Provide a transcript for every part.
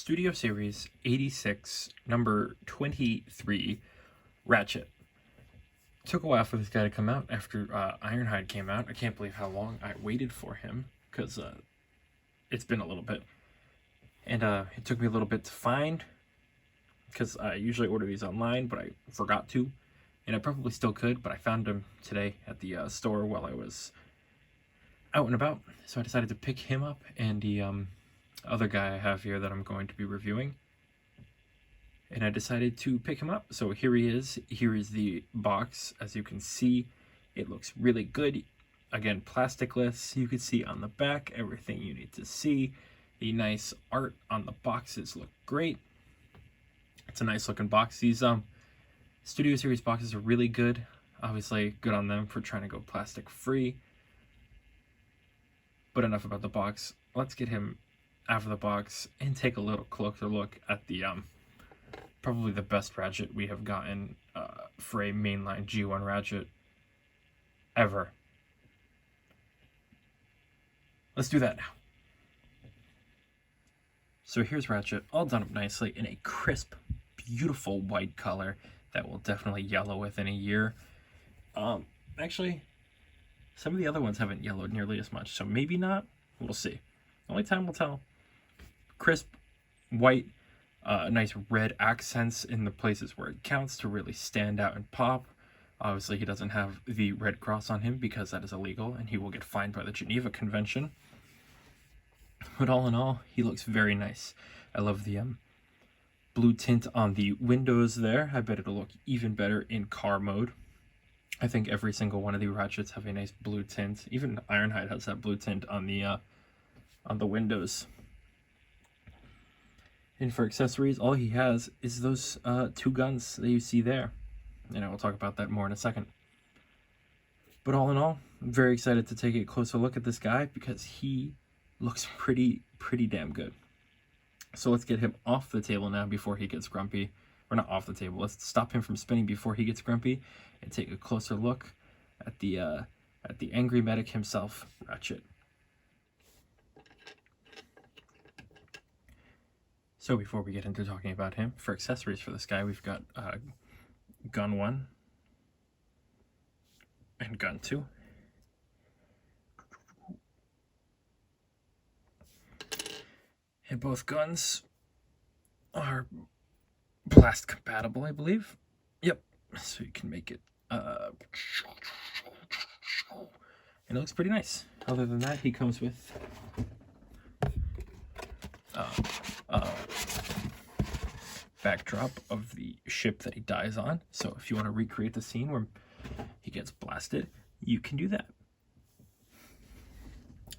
Studio Series 86, number 23, Ratchet. Took a while for this guy to come out after Ironhide came out. I can't believe how long I waited for him, because it's been a little bit. And it took me a little bit to find, because I usually order these online, but I forgot to. And I probably still could, but I found him today at the store while I was out and about. So I decided to pick him up and the other guy I have here that I'm going to be reviewing. And I decided to pick him up. So here he is. Here is the box. As you can see, it looks really good. Again, plasticless. You can see on the back everything you need to see. The nice art on the boxes look great. It's a nice looking box. These Studio Series boxes are really good. Obviously, good on them for trying to go plastic free. But enough about the box. Let's get him out of the box and take a little closer look at the probably the best Ratchet we have gotten for a mainline G1 Ratchet ever. Let's do that now. So here's Ratchet, all done up nicely in a crisp, beautiful white color that will definitely yellow within a year. Actually, some of the other ones haven't yellowed nearly as much, so maybe not. We'll see. Only time will tell. Crisp, white, nice red accents in the places where it counts to really stand out and pop. Obviously, he doesn't have the red cross on him because that is illegal, and he will get fined by the Geneva Convention. But all in all, he looks very nice. I love the blue tint on the windows there. I bet it'll look even better in car mode. I think every single one of the Ratchets have a nice blue tint. Even Ironhide has that blue tint on the windows. And for accessories, all he has is those two guns that you see there. And I will talk about that more in a second. But all in all, I'm very excited to take a closer look at this guy because he looks pretty damn good. So let's get him off the table now before he gets grumpy. Or not off the table. Let's stop him from spinning before he gets grumpy and take a closer look at the angry medic himself, Ratchet. So before we get into talking about him, for accessories for this guy, we've got gun 1 and gun 2. And both guns are blast compatible, I believe. Yep. So you can make it and it looks pretty nice. Other than that, he comes with backdrop of the ship that he dies on. So if you want to recreate the scene where he gets blasted, you can do that.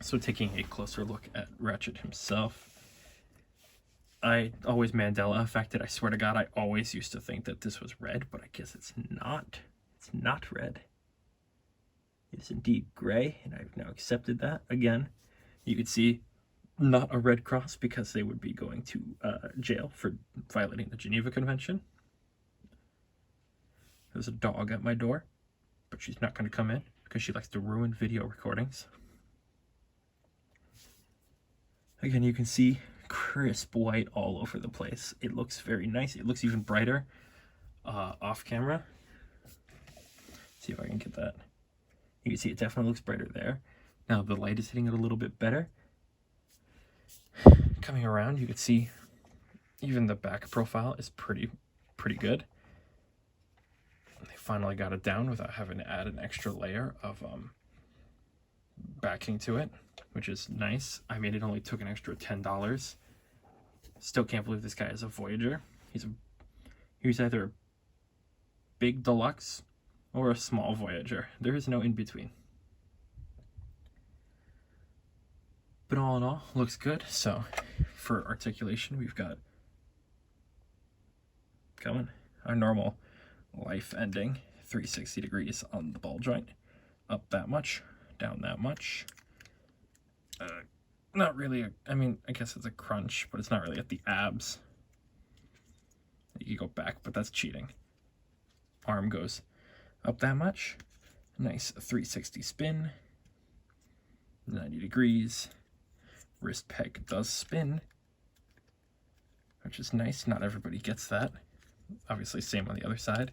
So taking a closer look at Ratchet himself, I always Mandela affected. I swear to God, I always used to think that this was red, but I guess it's not. It's not red. It is indeed gray, and I've now accepted that. Again, you could see not a red cross because they would be going to jail for violating the Geneva Convention. There's a dog at my door, but she's not going to come in because she likes to ruin video recordings. Again, you can see crisp white all over the place. It looks very nice. It looks even brighter off camera. See if I can get that. You can see it definitely looks brighter there. Now the light is hitting it a little bit better. Coming around, you can see even the back profile is pretty good. They finally got it down without having to add an extra layer of backing to it, which is nice. I mean, it only took an extra $10. Still can't believe this guy is a Voyager. He's either a big deluxe or a small Voyager. There is no in between. But all in all, looks good. So for articulation, we've got coming our normal life ending 360 degrees on the ball joint. Up that much, down that much. Not really, I mean, I guess it's a crunch, but it's not really at the abs. You go back, but that's cheating. Arm goes up that much. Nice 360 spin. 90 degrees. Wrist peg does spin. which is nice. Not everybody gets that. Obviously, same on the other side.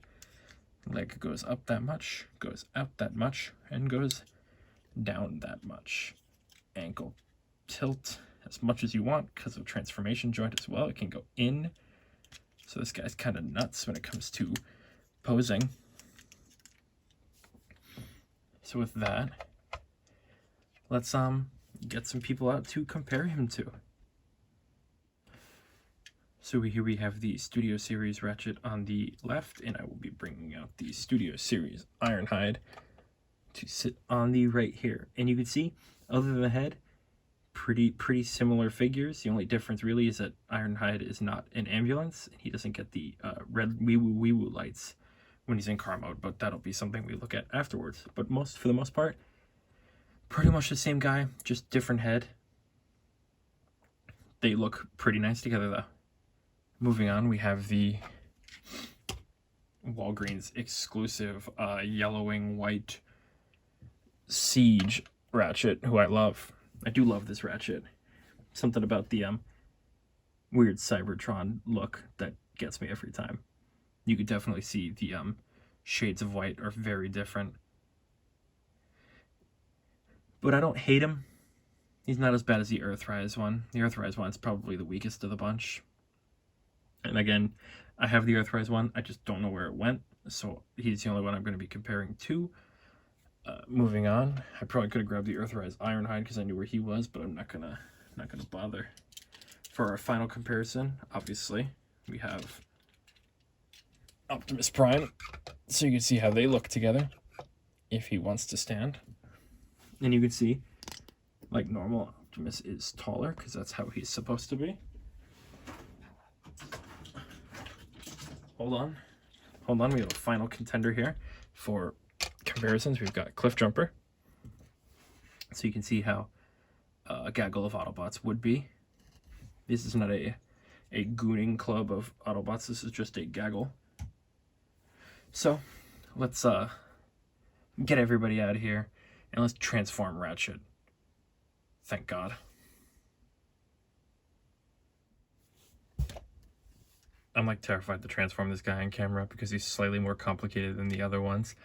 Leg goes up that much, goes out that much, and goes down that much. Ankle tilt as much as you want because of transformation joint as well. It can go in. So this guy's kind of nuts when it comes to posing. So with that, let's get some people out to compare him to. So here we have the Studio Series Ratchet on the left, and I will be bringing out the Studio Series Ironhide to sit on the right here. And you can see, other than the head, pretty similar figures. The only difference really is that Ironhide is not an ambulance, and he doesn't get the red wee-woo lights when he's in car mode, but that'll be something we look at afterwards. But for the most part, pretty much the same guy, just different head. They look pretty nice together though. Moving on, we have the Walgreens exclusive yellowing white Siege Ratchet, who I love. I do love this Ratchet. Something about the weird Cybertron look that gets me every time. You could definitely see the shades of white are very different. But I don't hate him. He's not as bad as the Earthrise one. The Earthrise one is probably the weakest of the bunch. And again, I have the Earthrise one. I just don't know where it went. So he's the only one I'm going to be comparing to. Moving on, I probably could have grabbed the Earthrise Ironhide because I knew where he was, but I'm not gonna bother. For our final comparison, obviously, we have Optimus Prime, so you can see how they look together if he wants to stand. And you can see, like normal, Optimus is taller because that's how he's supposed to be. Hold on, we have a final contender here for comparisons. We've got Cliff Jumper, so you can see how a gaggle of Autobots would be. This is not a gooning club of Autobots, this is just a gaggle. So let's get everybody out of here and let's transform Ratchet. Thank God. I'm like terrified to transform this guy on camera because he's slightly more complicated than the other ones.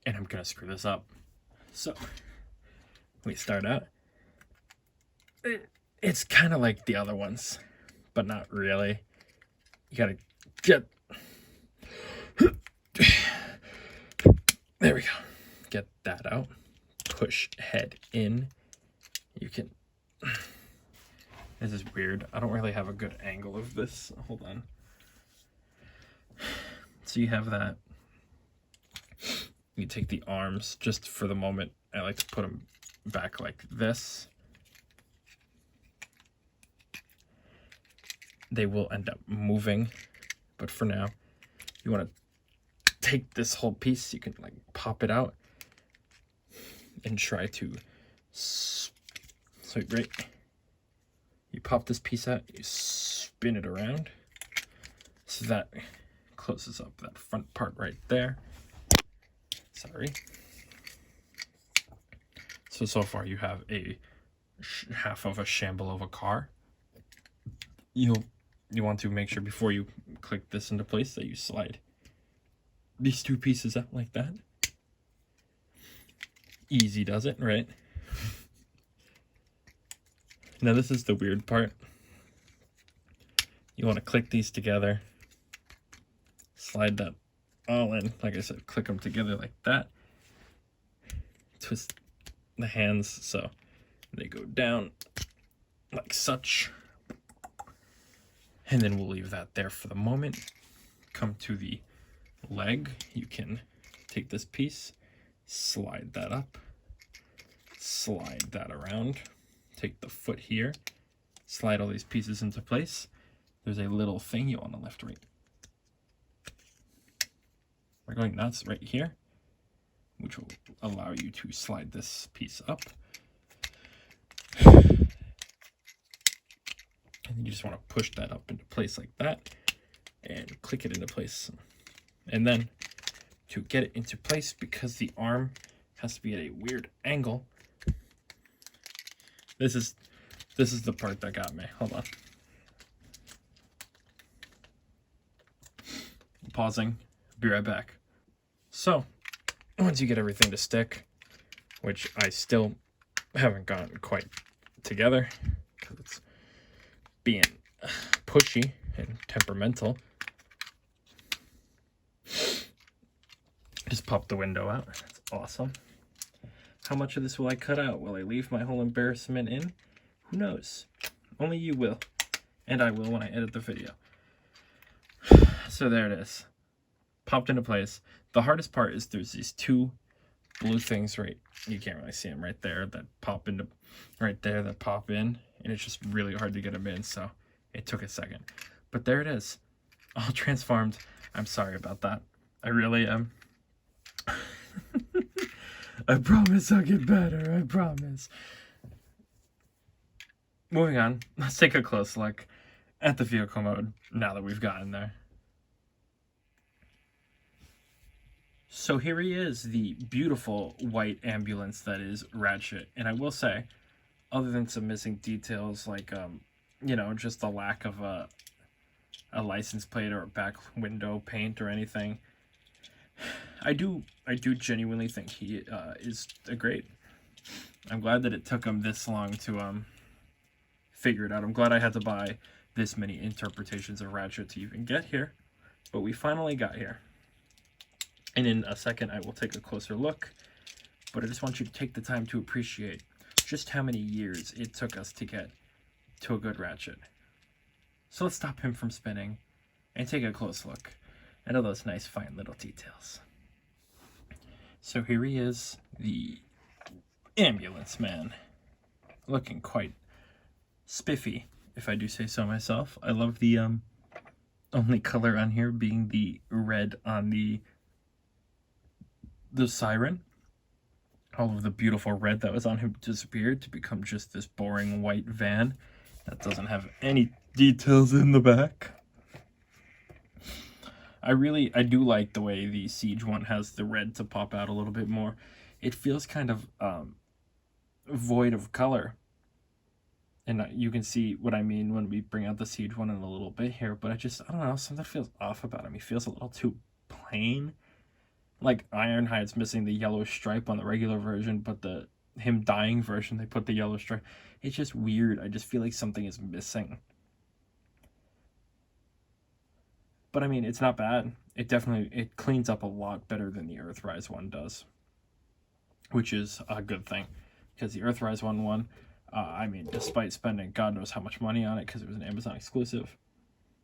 And I'm gonna screw this up. So, we start out. It's kind of like the other ones, but not really. You gotta get... There we go. Get that out. Push head in. You can... This is weird. I don't really have a good angle of this. Hold on. So you have that. You take the arms, just for the moment, I like to put them back like this. They will end up moving, but for now, you want to take this whole piece, you can like pop it out and try to, so right, you pop this piece out, you spin it around, so that closes up that front part right there. Sorry. So far you have a half of a shamble of a car. You want to make sure before you click this into place that you slide these two pieces out like that. Easy does it, right? Now this is the weird part. You want to click these together, slide that all in, like I said, click them together like that. Twist the hands so they go down like such. And then we'll leave that there for the moment. Come to the leg. You can take this piece, slide that up, slide that around, take the foot here, slide all these pieces into place. There's a little thing you want to lift right. We're going nuts right here, which will allow you to slide this piece up. And you just want to push that up into place like that and click it into place. And then to get it into place, because the arm has to be at a weird angle, this is the part that got me. Hold on. pausing. Be right back. So, once you get everything to stick, which I still haven't gotten quite together because it's being pushy and temperamental, just pop the window out. That's awesome. How much of this will I cut out? Will I leave my whole embarrassment in? Who knows? Only you will. And I will when I edit the video. So there it is. Popped into place. The hardest part is there's these two blue things right, you can't really see them right there, that pop into, right there, that pop in. And it's just really hard to get them in, so it took a second. But there it is. All transformed. I'm sorry about that. I really am. I promise I'll get better. I promise. Moving on, let's take a close look at the vehicle mode now that we've gotten there. So here he is, the beautiful white ambulance that is Ratchet. And I will say, other than some missing details like, you know, just the lack of a license plate or a back window paint or anything, I do genuinely think he is a great. I'm glad that it took him this long to figure it out. I'm glad I had to buy this many interpretations of Ratchet to even get here, but we finally got here. And in a second, I will take a closer look, but I just want you to take the time to appreciate just how many years it took us to get to a good Ratchet. So let's stop him from spinning and take a close look at all those nice, fine little details. So here he is, the ambulance man, looking quite spiffy, if I do say so myself. I love the only color on here being the red on the siren. All of the beautiful red that was on him disappeared to become just this boring white van that doesn't have any details in the back. I do like the way the Siege one has the red to pop out a little bit more. It feels kind of void of color. And you can see what I mean when we bring out the Siege one in a little bit here, but I don't know, something feels off about him. He feels a little too plain. Like Ironhide's missing the yellow stripe on the regular version, but the him dying version, they put the yellow stripe. It's just weird. I just feel like something is missing. But I mean, it's not bad. It cleans up a lot better than the Earthrise one does, which is a good thing, because the Earthrise one, I mean, despite spending God knows how much money on it because it was an Amazon exclusive,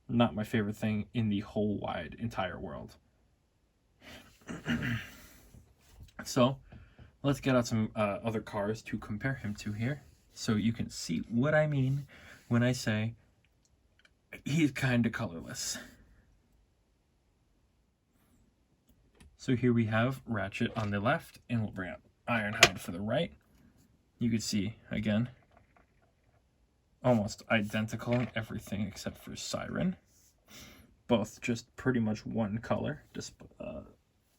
not my favorite thing in the whole wide entire world. So let's get out some other cars to compare him to here, so you can see what I mean when I say he's kind of colorless. So here we have Ratchet on the left, and we'll bring up Ironhide for the right. You can see, again, almost identical in everything except for Siren. Both just pretty much one color, just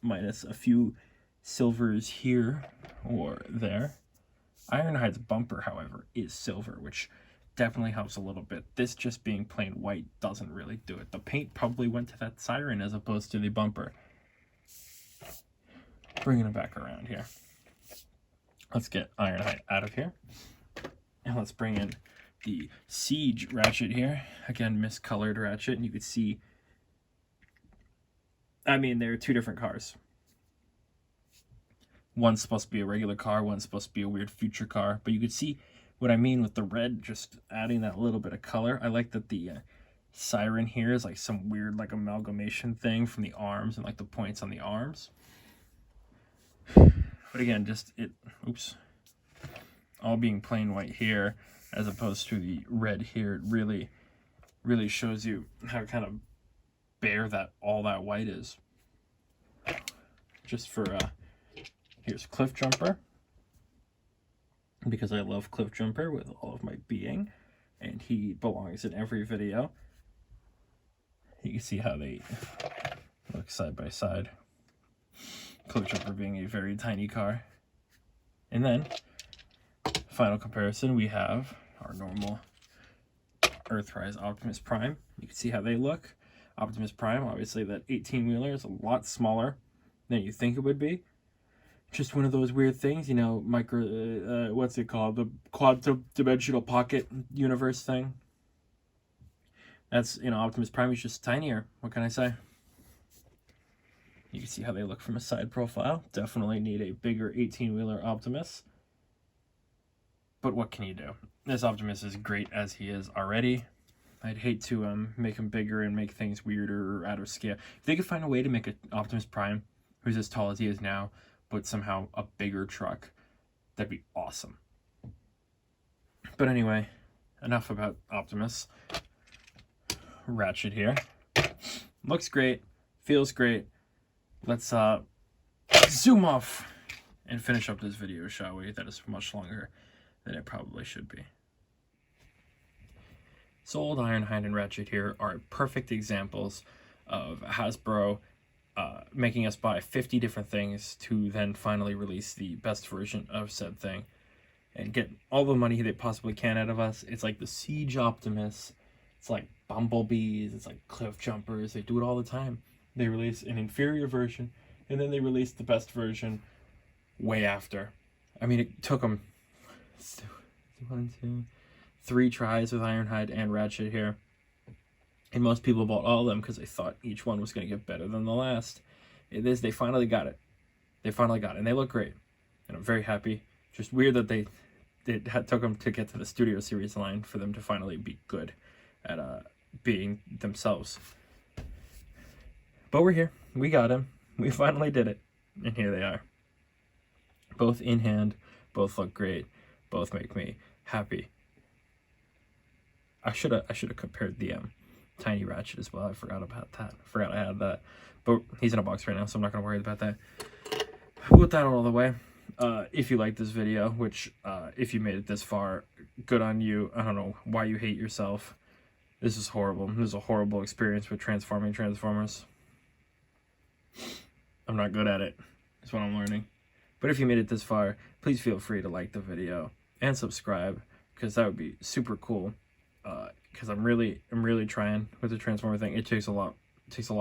minus a few silvers here or there. Ironhide's bumper, however, is silver, which definitely helps a little bit. This just being plain white doesn't really do it. The paint probably went to that Siren as opposed to the bumper. Bringing it back around here. Let's get Ironhide out of here. And let's bring in the Siege Ratchet here. Again, miscolored Ratchet. And you can see, I mean, they're two different cars. One's supposed to be a regular car. One's supposed to be a weird future car. But you can see what I mean with the red, just adding that little bit of color. I like that the Siren here is like some weird like amalgamation thing from the arms and like the points on the arms. But again, just all being plain white here as opposed to the red here, it really shows you how kind of bare that all that white is. Just for here's Cliff Jumper, because I love Cliff Jumper with all of my being, and he belongs in every video. You can see how they look side by side. Cliff Jumper being a very tiny car. And then, final comparison, we have our normal Earthrise Optimus Prime. You can see how they look. Optimus Prime. Obviously, that 18-wheeler is a lot smaller than you think it would be. Just one of those weird things, you know, what's it called? The quantum dimensional pocket universe thing. That's, you know, Optimus Prime is just tinier. What can I say? You can see how they look from a side profile. Definitely need a bigger 18-wheeler Optimus. But what can you do? This Optimus is great as he is already. I'd hate to make him bigger and make things weirder or out of scale. If they could find a way to make an Optimus Prime who's as tall as he is now, but somehow a bigger truck, that'd be awesome. But anyway, enough about Optimus. Ratchet here. Looks great. Feels great. Let's zoom off and finish up this video, shall we? That is much longer than it probably should be. So old Ironhide and Ratchet here are perfect examples of Hasbro making us buy 50 different things to then finally release the best version of said thing and get all the money they possibly can out of us. It's like the Siege Optimus, it's like Bumblebees, it's like Cliff Jumpers. They do it all the time. They release an inferior version and then they release the best version way after. I mean, it took them 3 tries with Ironhide and Ratchet here. And most people bought all of them because they thought each one was going to get better than the last. They finally got it. They finally got it. And they look great. And I'm very happy. Just weird that it took them to get to the Studio Series line for them to finally be good at being themselves. But we're here. We got him. We finally did it. And here they are. Both in hand. Both look great. Both make me happy. I should have compared the Tiny Ratchet as well. I forgot about that. I forgot I had that. But he's in a box right now, so I'm not going to worry about that. With that out of the way, if you like this video, which if you made it this far, good on you. I don't know why you hate yourself. This is horrible. This is a horrible experience with transforming Transformers. I'm not good at it. That's what I'm learning. But if you made it this far, please feel free to like the video and subscribe, because that would be super cool. Because I'm really trying with the Transformer thing. It takes a lot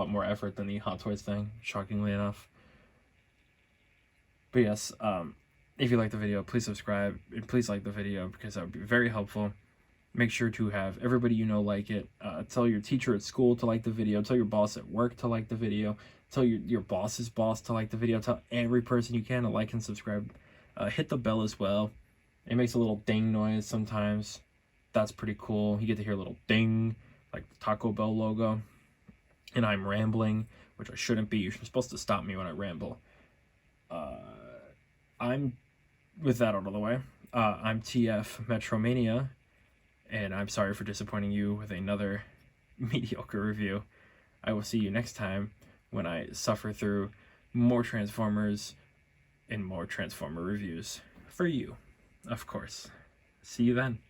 more effort than the Hot Toys thing, shockingly enough. But yes, if you like the video, please subscribe and please like the video, because that would be very helpful. Make sure to have everybody you know like it. Tell your teacher at school to like the video. Tell your boss at work to like the video. Tell your boss's boss to like the video. Tell every person you can to like and subscribe. Hit the bell as well. It makes a little ding noise sometimes. That's pretty cool. You get to hear a little ding, like the Taco Bell logo. And I'm rambling, which I shouldn't be. You're supposed to stop me when I ramble. With that out of the way, I'm TF Metromania, and I'm sorry for disappointing you with another mediocre review. I will see you next time when I suffer through more Transformers and more Transformer reviews. For you, of course. See you then.